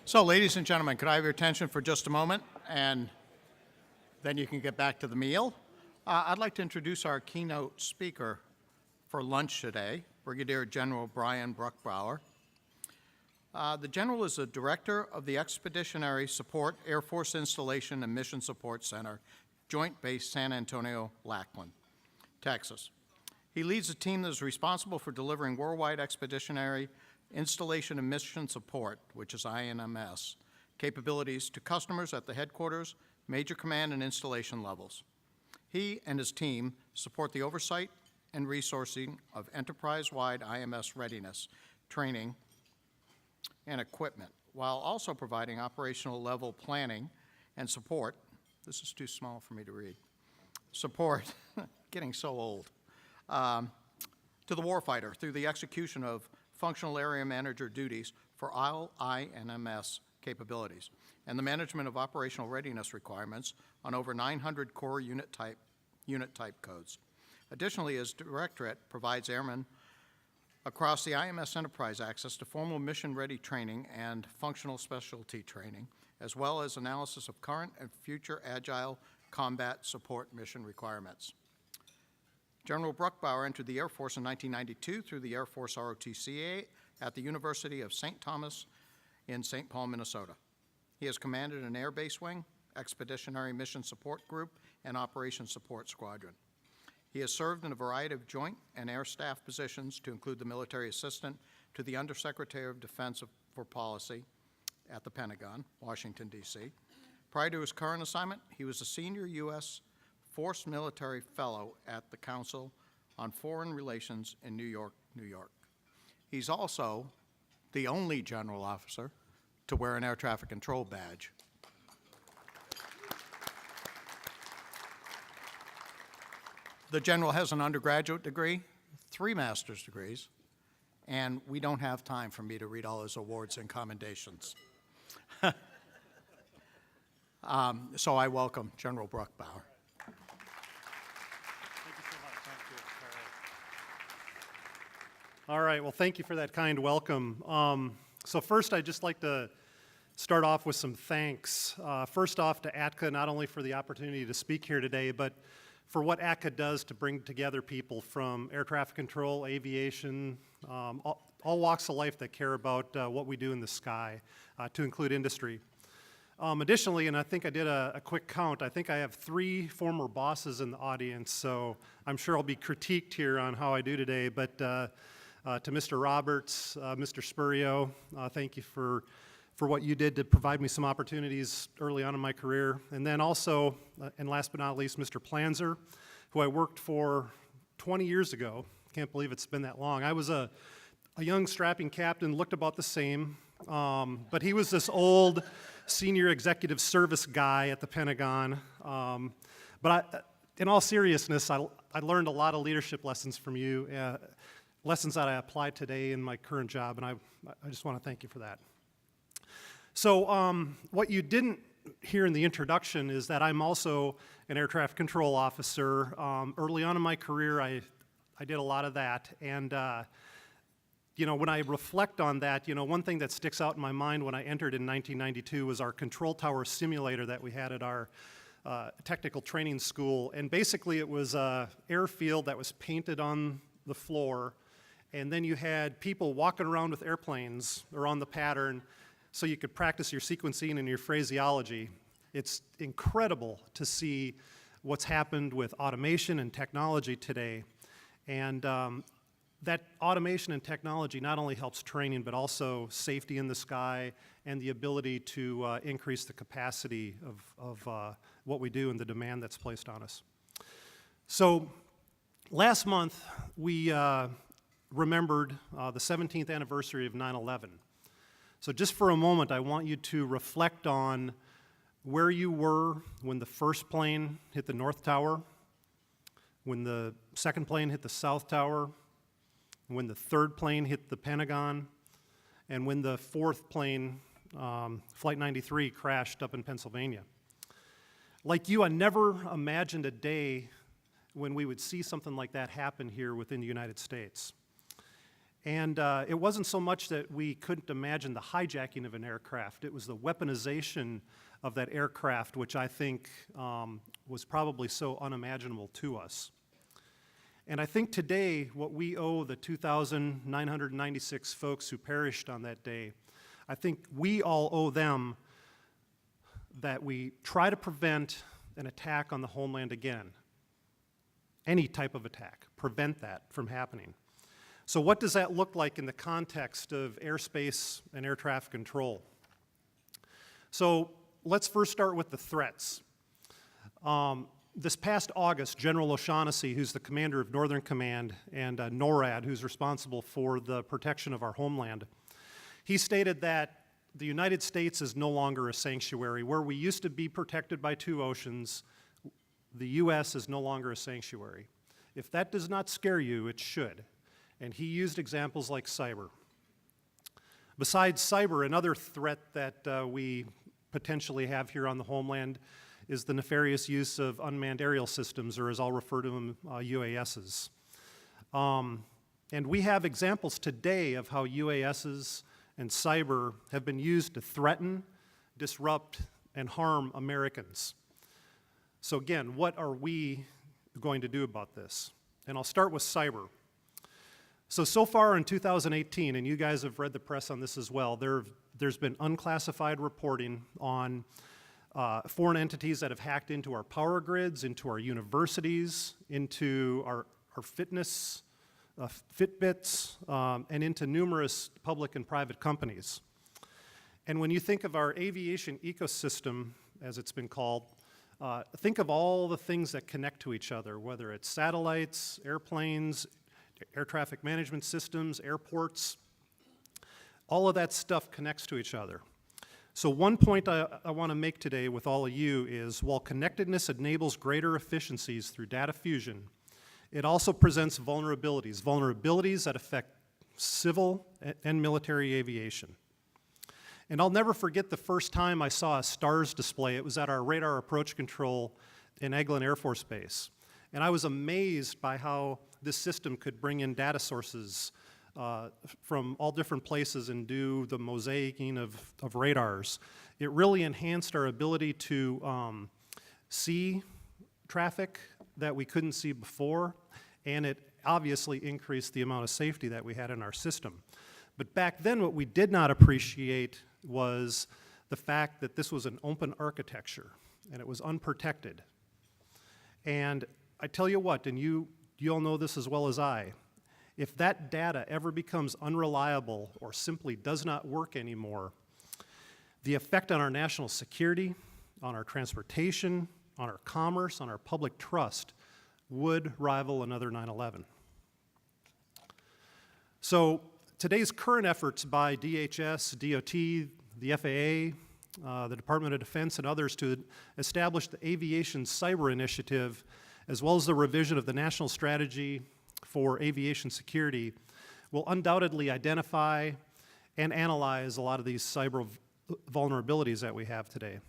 So, ladies and gentlemen, could I have your attention for just a moment, and then you can get back to the meal? I'd like to introduce our keynote speaker for lunch today, Brigadier General Brian Bruckbauer. The General is the Director of the Expeditionary Support Air Force Installation and Mission Support Center, Joint Base San Antonio, Lackland, Texas. He leads a team that is responsible for delivering worldwide expeditionary installation and mission support, which is INMS, capabilities to customers at the headquarters, major command, and installation levels. He and his team support the oversight and resourcing of enterprise-wide IMS readiness, training, and equipment, while also providing operational level planning and support. This is too small for me to read. Support, getting so old, to the warfighter through the execution of functional area manager duties for all INMS capabilities and the management of operational readiness requirements on over 900 core unit type codes. Additionally, his directorate provides airmen across the IMS enterprise access to formal mission-ready training and functional specialty training, as well as analysis of current and future agile combat support mission requirements. General Bruckbauer entered the Air Force in 1992 through the Air Force ROTC at the University of St. Thomas in St. Paul, Minnesota. He has commanded an Air Base Wing, Expeditionary Mission Support Group, and Operations Support Squadron. He has served in a variety of joint and air staff positions, to include the military assistant to the Undersecretary of Defense for Policy at the Pentagon, Washington, D.C. Prior to his current assignment, he was a senior U.S. Forced Military Fellow at the Council on Foreign Relations in New York, New York. He's also the only general officer to wear an air traffic control badge. The general has an undergraduate degree, 3 master's degrees, and we don't have time for me to read all his awards and commendations. So I welcome General Bruckbauer. All right, well, thank you for that kind welcome. So first, I'd just like to start off with some thanks. First off to ATCA, not only for the opportunity to speak here today, but for what ATCA does to bring together people from air traffic control, aviation, all walks of life that care about what we do in the sky, to include industry. Additionally, and I think I did a quick count, I think I have 3 former bosses in the audience, so I'm sure I'll be critiqued here on how I do today, but to Mr. Roberts, Mr. Spurio, thank you for what you did to provide me some opportunities early on in my career. And then also, and last but not least, Mr. Planzer, who I worked for 20 years ago. Can't believe it's been that long. I was a young strapping captain, looked about the same, but he was this old senior executive service guy at the Pentagon. In all seriousness, I learned a lot of leadership lessons from you, lessons that I apply today in my current job, and I just want to thank you for that. So what you didn't hear in the introduction is that I'm also an air traffic control officer. Early on in my career, I did a lot of that, and you know, when I reflect on that, you know, one thing that sticks out in my mind when I entered in 1992 was our control tower simulator that we had at our technical training school, and basically it was an airfield that was painted on the floor, and then you had people walking around with airplanes around the pattern so you could practice your sequencing and your phraseology. It's incredible to see what's happened with automation and technology today. And that automation and technology not only helps training, but also safety in the sky and the ability to increase the capacity of what we do and the demand that's placed on us. So last month, we remembered the 17th anniversary of 9/11. So just for a moment, I want you to reflect on where you were when the first plane hit the North Tower, when the second plane hit the South Tower, when the third plane hit the Pentagon, and when the fourth plane, Flight 93, crashed up in Pennsylvania. Like you, I never imagined a day when we would see something like that happen here within the United States. And it wasn't so much that we couldn't imagine the hijacking of an aircraft, it was the weaponization of that aircraft, which I think was probably so unimaginable to us. And I think today, what we owe the 2,996 folks who perished on that day, I think we all owe them that we try to prevent an attack on the homeland again. Any type of attack, prevent that from happening. So what does that look like in the context of airspace and air traffic control? So let's first start with the threats. This past August, General O'Shaughnessy, who's the commander of Northern Command, and NORAD, who's responsible for the protection of our homeland, he stated that the United States is no longer a sanctuary. Where we used to be protected by two oceans, the U.S. is no longer a sanctuary. If that does not scare you, it should. And he used examples like cyber. Besides cyber, another threat that we potentially have here on the homeland is the nefarious use of unmanned aerial systems, or as I'll refer to them, UASs. And we have examples today of how UASs and cyber have been used to threaten, disrupt, and harm Americans. So again, what are we going to do about this? And I'll start with cyber. So far in 2018, and you guys have read the press on this as well, there's been unclassified reporting on foreign entities that have hacked into our power grids, into our universities, into our fitness, Fitbits, and into numerous public and private companies. And when you think of our aviation ecosystem, as it's been called, think of all the things that connect to each other, whether it's satellites, airplanes, air traffic management systems, airports. All of that stuff connects to each other. So one point I want to make today with all of you is, while connectedness enables greater efficiencies through data fusion, it also presents vulnerabilities that affect civil and military aviation. And I'll never forget the first time I saw a STARS display. It was at our radar approach control in Eglin Air Force Base. And I was amazed by how this system could bring in data sources from all different places and do the mosaicing of radars. It really enhanced our ability to see traffic that we couldn't see before, and it obviously increased the amount of safety that we had in our system. But back then, what we did not appreciate was the fact that this was an open architecture, and it was unprotected. And I tell you what, and you all know this as well as I, if that data ever becomes unreliable or simply does not work anymore, the effect on our national security, on our transportation, on our commerce, on our public trust would rival another 9/11. So today's current efforts by DHS, DOT, the FAA, the Department of Defense, and others to establish the Aviation Cyber Initiative, as well as the revision of the National Strategy for Aviation Security, will undoubtedly identify and analyze a lot of these cyber vulnerabilities that we have today.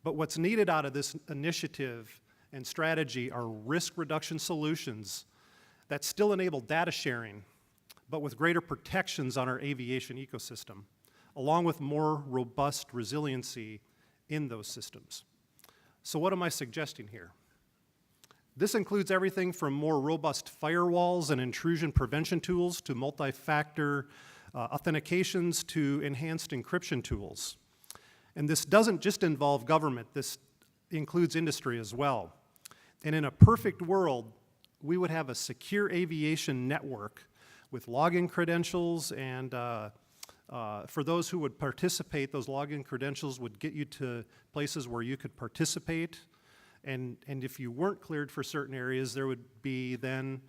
But what's needed out of this initiative and strategy are risk reduction solutions that still enable data sharing, but with greater protections on our aviation ecosystem, along with more robust resiliency in those systems. So what am I suggesting here? This includes everything from more robust firewalls and intrusion prevention tools to multi-factor authentications to enhanced encryption tools. And this doesn't just involve government, this includes industry as well. And in a perfect world, we would have a secure aviation network with login credentials, and for those who would participate, those login credentials would get you to places where you could participate. And if you weren't cleared for certain areas, there would be then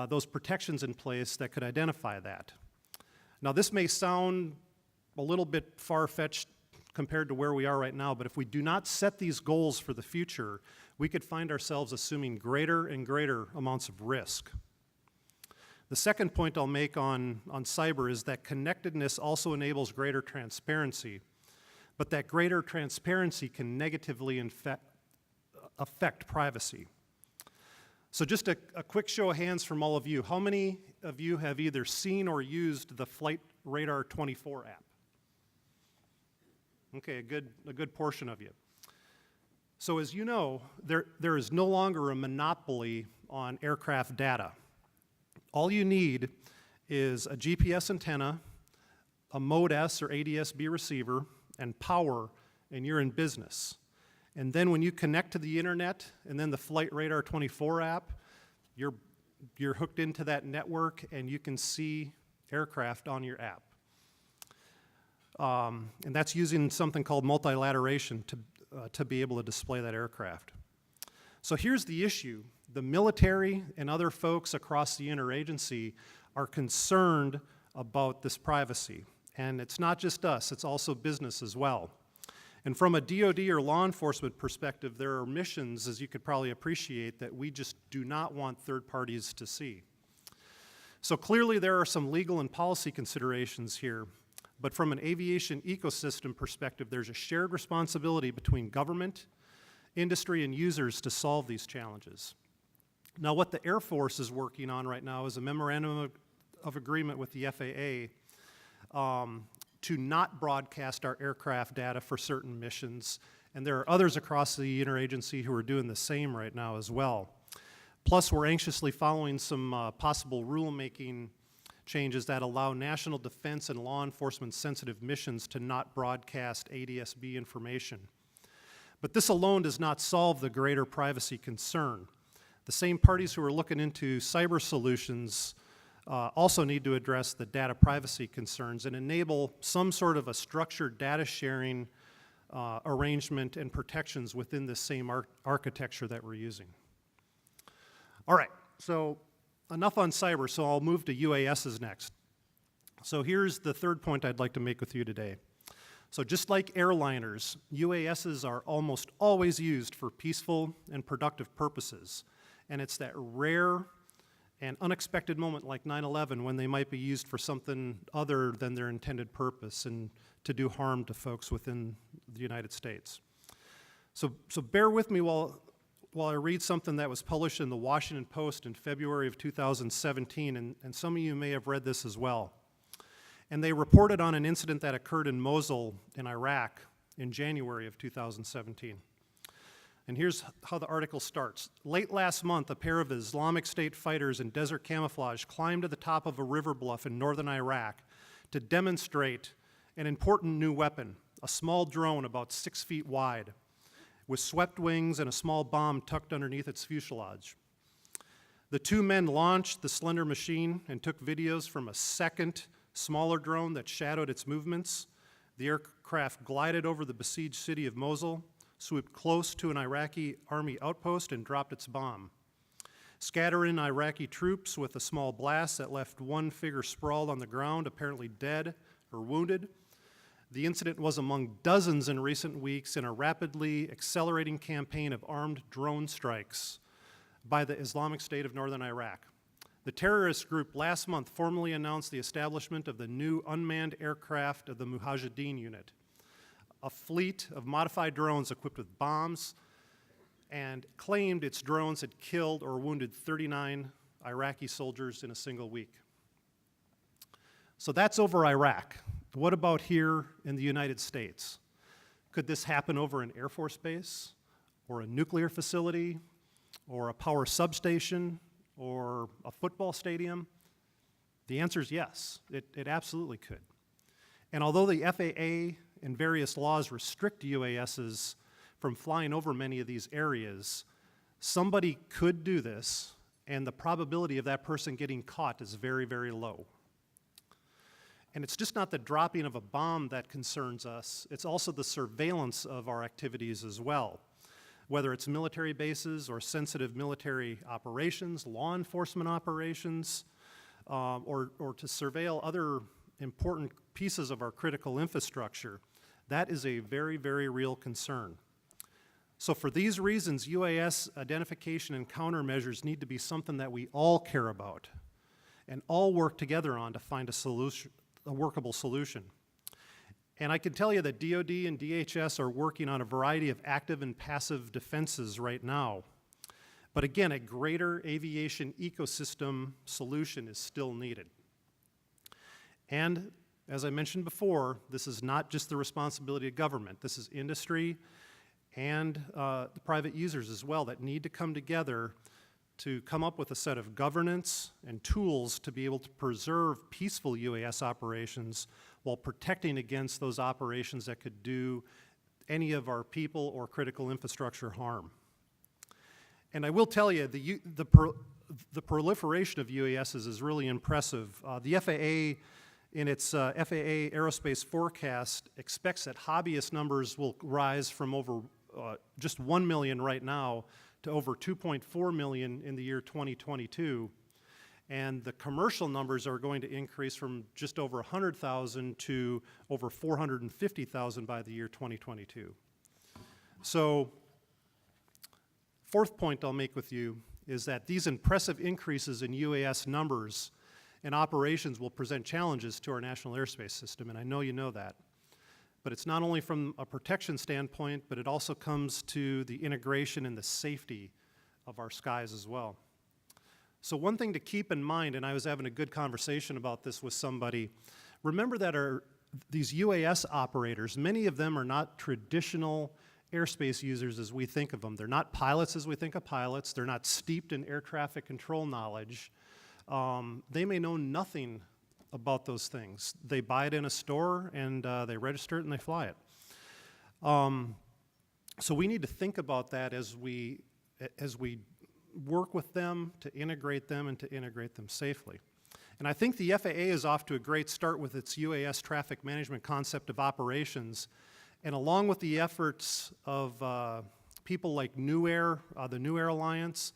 those protections in place that could identify that. Now, this may sound a little bit far-fetched compared to where we are right now, but if we do not set these goals for the future, we could find ourselves assuming greater and greater amounts of risk. The second point I'll make on cyber is that connectedness also enables greater transparency, but that greater transparency can negatively affect privacy. So just a quick show of hands from all of you. How many of you have either seen or used the Flight Radar 24 app? Okay, a good portion of you. So as you know, there is no longer a monopoly on aircraft data. All you need is a GPS antenna, a Mode S or ADS-B receiver, and power, and you're in business. And then when you connect to the internet and then the Flight Radar 24 app, you're hooked into that network and you can see aircraft on your app. And that's using something called multilateration to be able to display that aircraft. So here's the issue. The military and other folks across the interagency are concerned about this privacy. And it's not just us, it's also business as well. And from a DoD or law enforcement perspective, there are missions, as you could probably appreciate, that we just do not want third parties to see. So clearly there are some legal and policy considerations here, but from an aviation ecosystem perspective, there's a shared responsibility between government, industry, and users to solve these challenges. Now, what the Air Force is working on right now is a memorandum of agreement with the FAA to not broadcast our aircraft data for certain missions, and there are others across the interagency who are doing the same right now as well. Plus, we're anxiously following some possible rulemaking changes that allow national defense and law enforcement sensitive missions to not broadcast ADS-B information. But this alone does not solve the greater privacy concern. The same parties who are looking into cyber solutions also need to address the data privacy concerns and enable some sort of a structured data sharing arrangement and protections within the same architecture that we're using. All right, so enough on cyber, so I'll move to UASs next. So here's the third point I'd like to make with you today. So just like airliners, UASs are almost always used for peaceful and productive purposes. And it's that rare and unexpected moment like 9/11 when they might be used for something other than their intended purpose and to do harm to folks within the United States. So bear with me while I read something that was published in the Washington Post in February of 2017, and some of you may have read this as well. And they reported on an incident that occurred in Mosul in Iraq in January of 2017. And here's how the article starts. Late last month, a pair of Islamic State fighters in desert camouflage climbed to the top of a river bluff in northern Iraq to demonstrate an important new weapon, a small drone about 6 feet wide, with swept wings and a small bomb tucked underneath its fuselage. The two men launched the slender machine and took videos from a second, smaller drone that shadowed its movements. The aircraft glided over the besieged city of Mosul, swooped close to an Iraqi army outpost, and dropped its bomb. Scattering Iraqi troops with a small blast that left one figure sprawled on the ground, apparently dead or wounded. The incident was among dozens in recent weeks in a rapidly accelerating campaign of armed drone strikes by the Islamic State of northern Iraq. The terrorist group last month formally announced the establishment of the new unmanned aircraft of the Mujahideen unit, a fleet of modified drones equipped with bombs, and claimed its drones had killed or wounded 39 Iraqi soldiers in a single week. So that's over Iraq. What about here in the United States? Could this happen over an Air Force base, or a nuclear facility, or a power substation, or a football stadium? The answer is yes, it absolutely could. And although the FAA and various laws restrict UASs from flying over many of these areas, somebody could do this, and the probability of that person getting caught is very, very low. And it's just not the dropping of a bomb that concerns us, it's also the surveillance of our activities as well. Whether it's military bases or sensitive military operations, law enforcement operations, or to surveil other important pieces of our critical infrastructure, that is a very, very real concern. So for these reasons, UAS identification and countermeasures need to be something that we all care about and all work together on to find a workable solution. And I can tell you that DoD and DHS are working on a variety of active and passive defenses right now. But again, a greater aviation ecosystem solution is still needed. And as I mentioned before, this is not just the responsibility of government. This is industry and the private users as well that need to come together to come up with a set of governance and tools to be able to preserve peaceful UAS operations while protecting against those operations that could do any of our people or critical infrastructure harm. And I will tell you, the proliferation of UASs is really impressive. The FAA, in its FAA aerospace forecast, expects that hobbyist numbers will rise from over just 1 million right now to over 2.4 million in the year 2022. And the commercial numbers are going to increase from just over 100,000 to over 450,000 by the year 2022. So, fourth point I'll make with you is that these impressive increases in UAS numbers and operations will present challenges to our national airspace system, and I know you know that. But it's not only from a protection standpoint, but it also comes to the integration and the safety of our skies as well. So one thing to keep in mind, and I was having a good conversation about this with somebody, remember that these UAS operators, many of them are not traditional airspace users as we think of them. They're not pilots as we think of pilots. They're not steeped in air traffic control knowledge. They may know nothing about those things. They buy it in a store and they register it and they fly it. So we need to think about that as we work with them to integrate them and to integrate them safely. And I think the FAA is off to a great start with its UAS traffic management concept of operations. And along with the efforts of people like New Air, the New Air Alliance,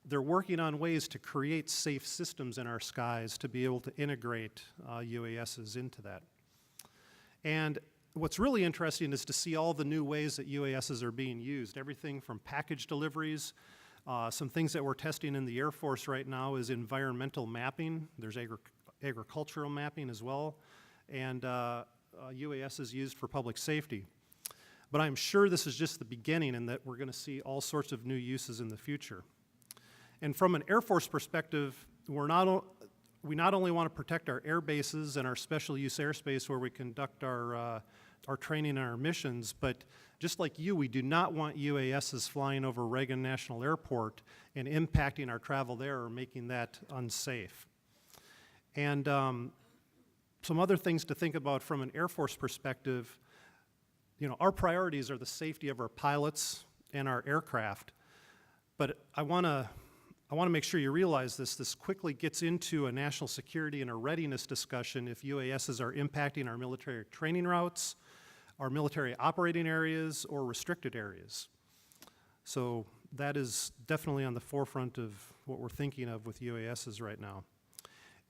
they're working on ways to create safe systems in our skies to be able to integrate UASs into that. And what's really interesting is to see all the new ways that UASs are being used. Everything from package deliveries, some things that we're testing in the Air Force right now is environmental mapping. There's agricultural mapping as well, and UAS is used for public safety. But I'm sure this is just the beginning and that we're going to see all sorts of new uses in the future. And from an Air Force perspective, we not only want to protect our air bases and our special use airspace where we conduct our training and our missions, but just like you, we do not want UASs flying over Reagan National Airport and impacting our travel there or making that unsafe. And some other things to think about from an Air Force perspective, you know, our priorities are the safety of our pilots and our aircraft, but I want to make sure you realize this quickly gets into a national security and a readiness discussion if UASs are impacting our military training routes, our military operating areas, or restricted areas. So that is definitely on the forefront of what we're thinking of with UASs right now.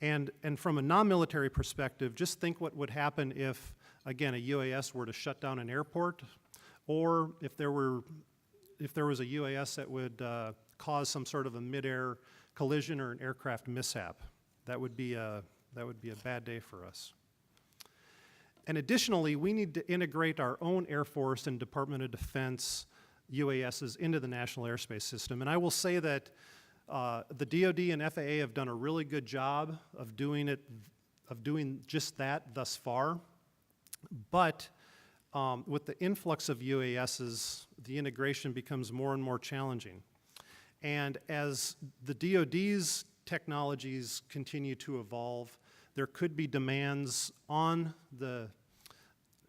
And from a non-military perspective, just think what would happen if, again, a UAS were to shut down an airport, or if there was a UAS that would cause some sort of a mid-air collision or an aircraft mishap. That would be a bad day for us. And additionally, we need to integrate our own Air Force and Department of Defense UASs into the national airspace system. And I will say that the DoD and FAA have done a really good job of doing just that thus far. But with the influx of UASs, the integration becomes more and more challenging. And as the DoD's technologies continue to evolve, there could be demands on the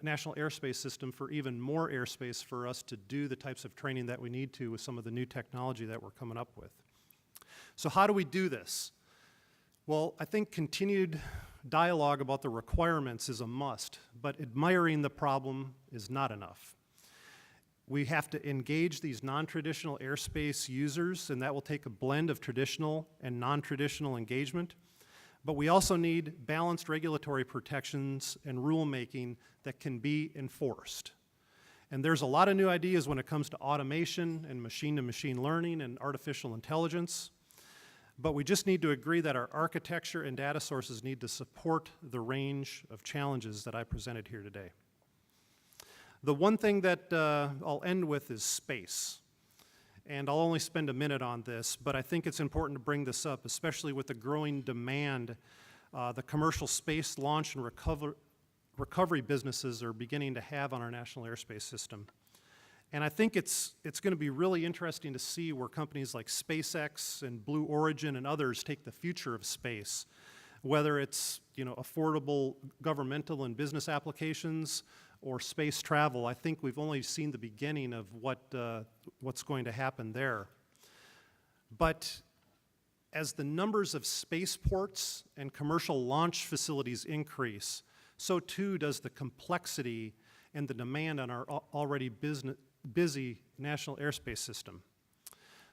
national airspace system for even more airspace for us to do the types of training that we need to with some of the new technology that we're coming up with. So how do we do this? Well, I think continued dialogue about the requirements is a must, but admiring the problem is not enough. We have to engage these non-traditional airspace users, and that will take a blend of traditional and non-traditional engagement. But we also need balanced regulatory protections and rulemaking that can be enforced. And there's a lot of new ideas when it comes to automation and machine-to-machine learning and artificial intelligence. But we just need to agree that our architecture and data sources need to support the range of challenges that I presented here today. The one thing that I'll end with is space. And I'll only spend a minute on this, but I think it's important to bring this up, especially with the growing demand the commercial space launch and recovery businesses are beginning to have on our national airspace system. And I think it's going to be really interesting to see where companies like SpaceX and Blue Origin and others take the future of space, whether it's affordable governmental and business applications or space travel. I think we've only seen the beginning of what's going to happen there. But as the numbers of spaceports and commercial launch facilities increase, so too does the complexity and the demand on our already busy national airspace system.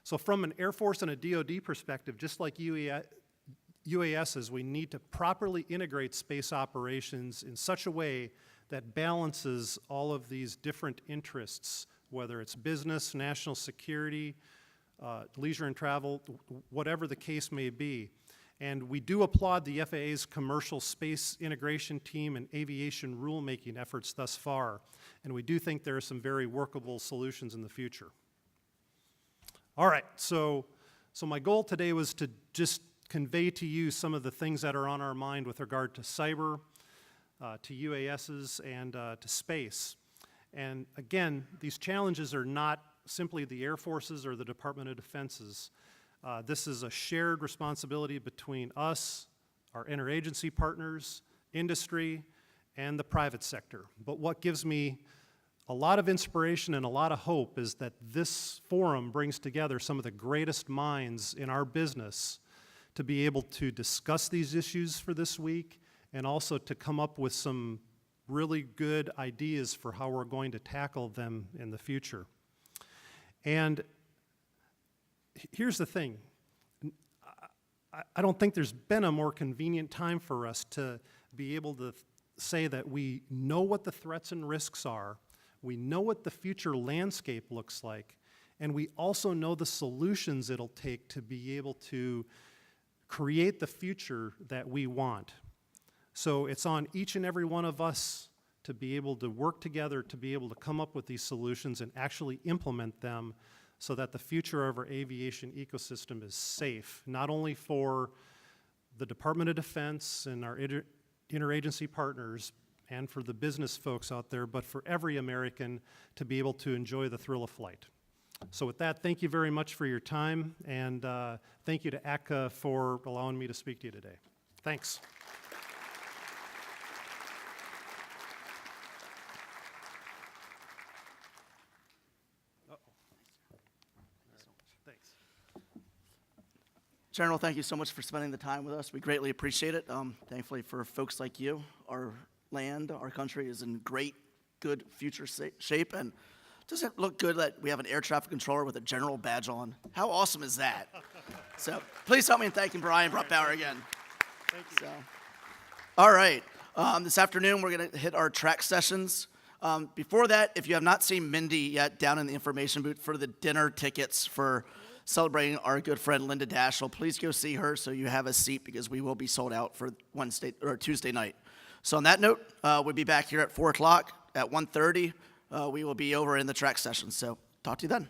So from an Air Force and a DoD perspective, just like UASs, we need to properly integrate space operations in such a way that balances all of these different interests, whether it's business, national security, leisure and travel, whatever the case may be. And we do applaud the FAA's commercial space integration team and aviation rulemaking efforts thus far. And we do think there are some very workable solutions in the future. All right, so my goal today was to just convey to you some of the things that are on our mind with regard to cyber, to UASs, and to space. And again, these challenges are not simply the Air Force's or the Department of Defense's. This is a shared responsibility between us, our interagency partners, industry, and the private sector. But what gives me a lot of inspiration and a lot of hope is that this forum brings together some of the greatest minds in our business to be able to discuss these issues for this week and also to come up with some really good ideas for how we're going to tackle them in the future. And here's the thing. I don't think there's been a more convenient time for us to be able to say that we know what the threats and risks are, we know what the future landscape looks like, and we also know the solutions it'll take to be able to create the future that we want. So it's on each and every one of us to be able to work together to be able to come up with these solutions and actually implement them so that the future of our aviation ecosystem is safe, not only for the Department of Defense and our interagency partners and for the business folks out there, but for every American to be able to enjoy the thrill of flight. So with that, thank you very much for your time, and thank you to ATCA for allowing me to speak to you today. Thanks. Thanks. General, thank you so much for spending the time with us. We greatly appreciate it. Thankfully for folks like you, our land, our country is in great, good future shape. And does it look good that we have an air traffic controller with a general badge on? How awesome is that? So please help me in thanking Brian Bruckbauer again. Thank you. So, all right. This afternoon, we're going to hit our track sessions. Before that, if you have not seen Mindy yet down in the information booth for the dinner tickets for celebrating our good friend Linda Daschle, please go see her so you have a seat because we will be sold out for Tuesday night. So on that note, we'll be back here at 4 o'clock. At 1:30, we will be over in the track session. So talk to you then.